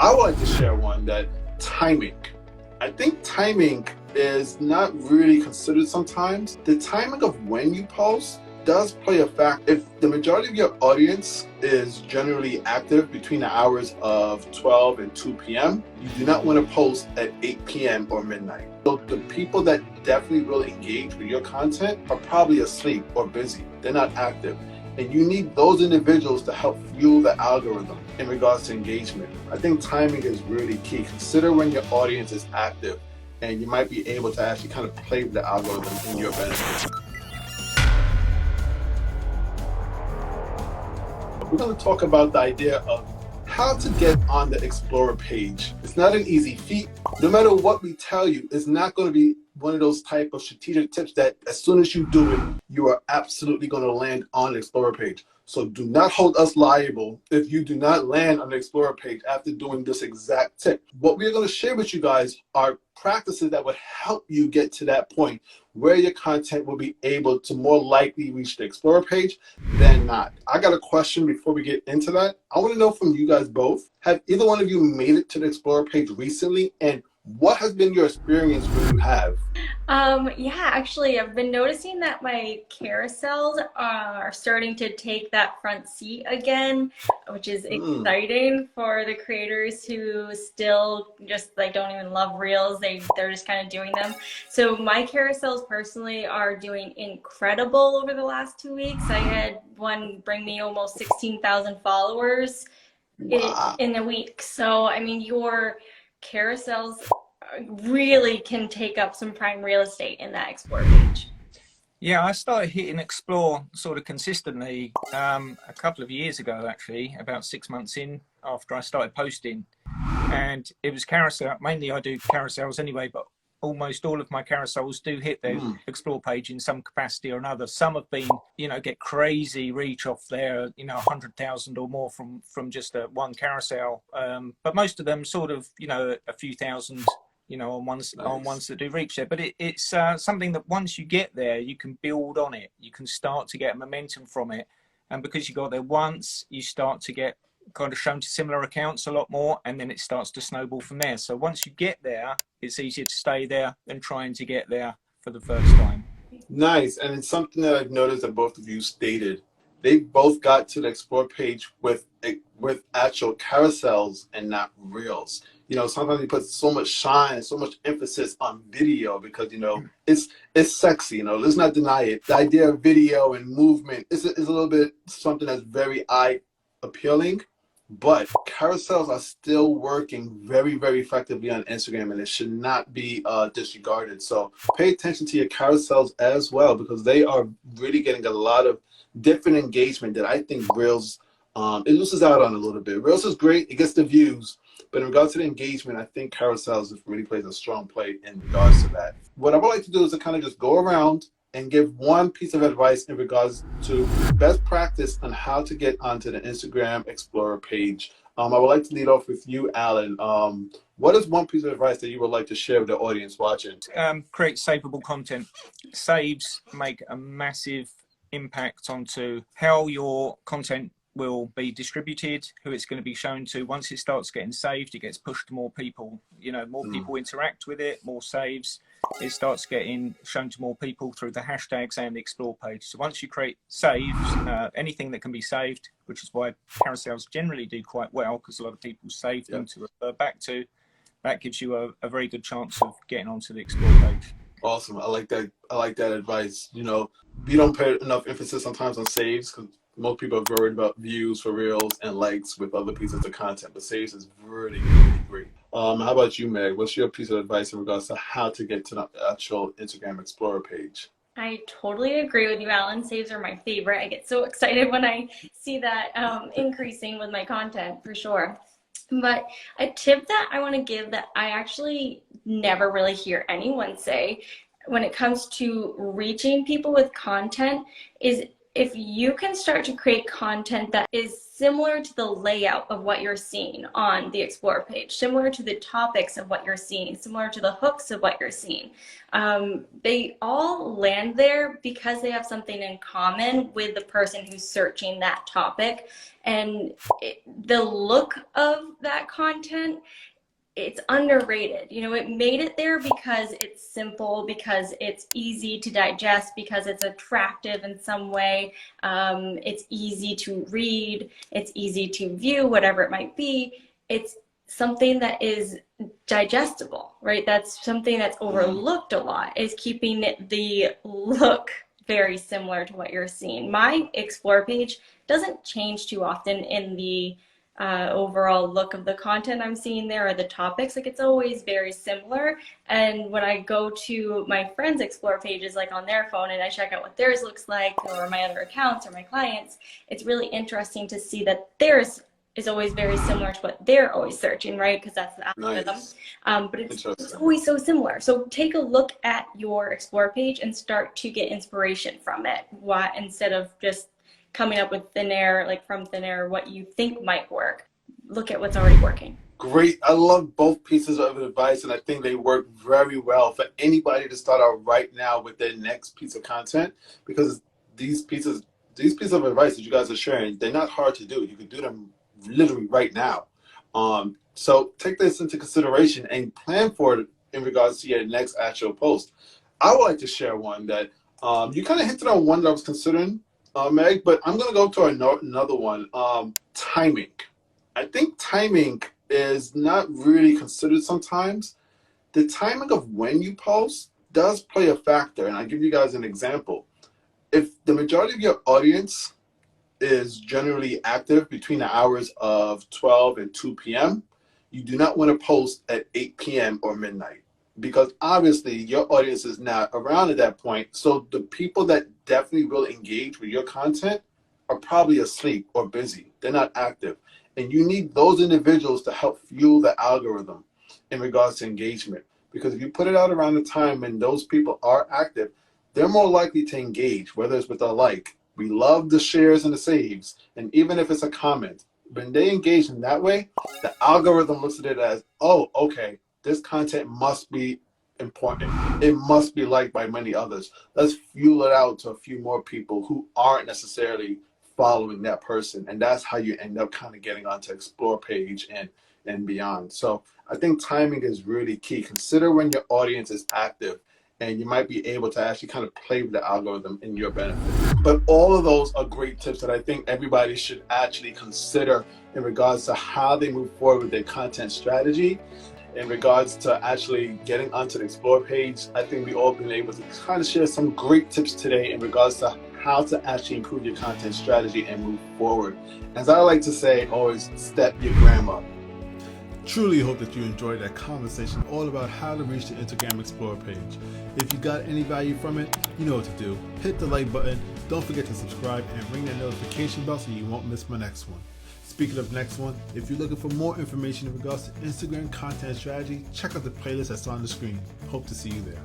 I would like to share one that timing. I think timing is not really considered sometimes. The timing of when you post does play a factor. If the majority of your audience is generally active between the hours of 12 and 2 p.m., you do not want to post at 8 p.m. or midnight. So the people that definitely really engage with your content are probably asleep or busy. They're not active. And you need those individuals to help fuel the algorithm in regards to engagement. I think timing is really key. Consider when your audience is active, and you might be able to actually kind of play with the algorithm in your benefit. We're going to talk about the idea of how to get on the Explorer page. It's not an easy feat. No matter what we tell you, it's not going to be one of those type of strategic tips that as soon as you do it, you are absolutely going to land on the Explorer page. So do not hold us liable if you do not land on the Explorer page after doing this exact tip. What we're going to share with you guys are practices that would help you get to that point where your content will be able to more likely reach the Explorer page than not. I got a question before we get into that. I want to know from you guys both, have either one of you made it to the Explorer page recently, and what has been your experience when you have? Yeah, actually, I've been noticing that my carousels are starting to take that front seat again, which is exciting for the creators who still just like don't even love reels. They're just kind of doing them. So my carousels personally are doing incredible over the last 2 weeks. I had one bring me almost 16,000 followers in a week. So I mean, your carousels really can take up some prime real estate in that Explore page. Yeah, I started hitting Explore sort of consistently a couple of years ago, actually, about 6 months in after I started posting. And it was carousel. Mainly I do carousels anyway, but almost all of my carousels do hit the Explore page in some capacity or another. Some have been, get crazy reach off there, 100,000 or more from just one carousel. But most of them sort of, a few thousand, on ones that do reach there. But it's something that once you get there, you can build on it. You can start to get momentum from it. And because you got there once, you start to get kind of shown to similar accounts a lot more, and then it starts to snowball from there. So once you get there, it's easier to stay there than trying to get there for the first time. Nice. And it's something that I've noticed that both of you stated. They both got to the Explore page with actual carousels and not reels. Sometimes you put so much shine, so much emphasis on video because, it's sexy, let's not deny it. The idea of video and movement is a little bit something that's very eye appealing, but carousels are still working very, very effectively on Instagram, and it should not be disregarded. So pay attention to your carousels as well, because they are really getting a lot of different engagement that I think Reels, it loses out on a little bit. Reels is great, it gets the views, but in regards to the engagement, I think carousels really plays a strong play in regards to that. What I would like to do is to kind of just go around and give one piece of advice in regards to best practice on how to get onto the Instagram Explorer page. I would like to lead off with you, Alan. What is one piece of advice that you would like to share with the audience watching? Create savable content. Saves make a massive impact onto how your content will be distributed, who it's going to be shown to. Once it starts getting saved, it gets pushed to more people. More people interact with it, more saves. It starts getting shown to more people through the hashtags and the Explore page. So once you create saves, anything that can be saved, which is why carousels generally do quite well, because a lot of people save them to refer back to, that gives you a very good chance of getting onto the Explore page. Awesome. I like that. I like that advice. We don't put enough emphasis sometimes on saves because most people are worried about views for reels and likes with other pieces of content, but saves is really, really great. How about you, Meg? What's your piece of advice in regards to how to get to the actual Instagram Explorer page? I totally agree with you, Alan. Saves are my favorite. I get so excited when I see that increasing with my content, for sure. But a tip that I want to give that I actually never really hear anyone say when it comes to reaching people with content is if you can start to create content that is similar to the layout of what you're seeing on the Explore page, similar to the topics of what you're seeing, similar to the hooks of what you're seeing, they all land there because they have something in common with the person who's searching that topic. And the look of that content, it's underrated. You know, it made it there because it's simple, because it's easy to digest, because it's attractive in some way. It's easy to read, it's easy to view, whatever it might be. It's something that is digestible, right? That's something that's overlooked a lot, is keeping the look very similar to what you're seeing. My Explore page doesn't change too often in the overall look of the content I'm seeing there, or the topics. Like, it's always very similar. And when I go to my friends' Explore pages, like on their phone, and I check out what theirs looks like, or my other accounts or my clients, it's really interesting to see that theirs is always very similar to what they're always searching, right? Because that's the algorithm. Nice. But it's always so similar. So take a look at your Explore page and start to get inspiration from it. Why, instead of just coming up with thin air, like from thin air, what you think might work, look at what's already working. Great. I love both pieces of advice, and I think they work very well for anybody to start out right now with their next piece of content, because these pieces of advice that you guys are sharing, they're not hard to do. You can do them literally right now. So take this into consideration and plan for it in regards to your next actual post. I would like to share one that you kind of hinted on one that I was considering, Meg, but I'm going to go to another one. Timing. I think timing is not really considered sometimes. The timing of when you post does play a factor, and I'll give you guys an example. If the majority of your audience is generally active between the hours of 12 and 2 p.m., you do not want to post at 8 p.m. or midnight, because obviously your audience is not around at that point. So the people that definitely will engage with your content are probably asleep or busy. They're not active. And you need those individuals to help fuel the algorithm in regards to engagement. Because if you put it out around the time when those people are active, they're more likely to engage, whether it's with a like. We love the shares and the saves. And even if it's a comment, when they engage in that way, the algorithm looks at it as, oh, okay, this content must be important. It must be liked by many others. Let's fuel it out to a few more people who aren't necessarily following that person. And that's how you end up kind of getting onto Explore page and beyond. So I think timing is really key. Consider when your audience is active, and you might be able to actually kind of play with the algorithm in your benefit. But all of those are great tips that I think everybody should actually consider in regards to how they move forward with their content strategy. In regards to actually getting onto the Explore page, I think we've all been able to kind of share some great tips today in regards to how to actually improve your content strategy and move forward. As I like to say, always step your gram up. Truly hope that you enjoyed that conversation all about how to reach the Instagram Explorer page. If you got any value from it, you know what to do. Hit the like button, don't forget to subscribe, and ring that notification bell so you won't miss my next one. Speaking of next one, if you're looking for more information in regards to Instagram content strategy, check out the playlist that's on the screen. Hope to see you there.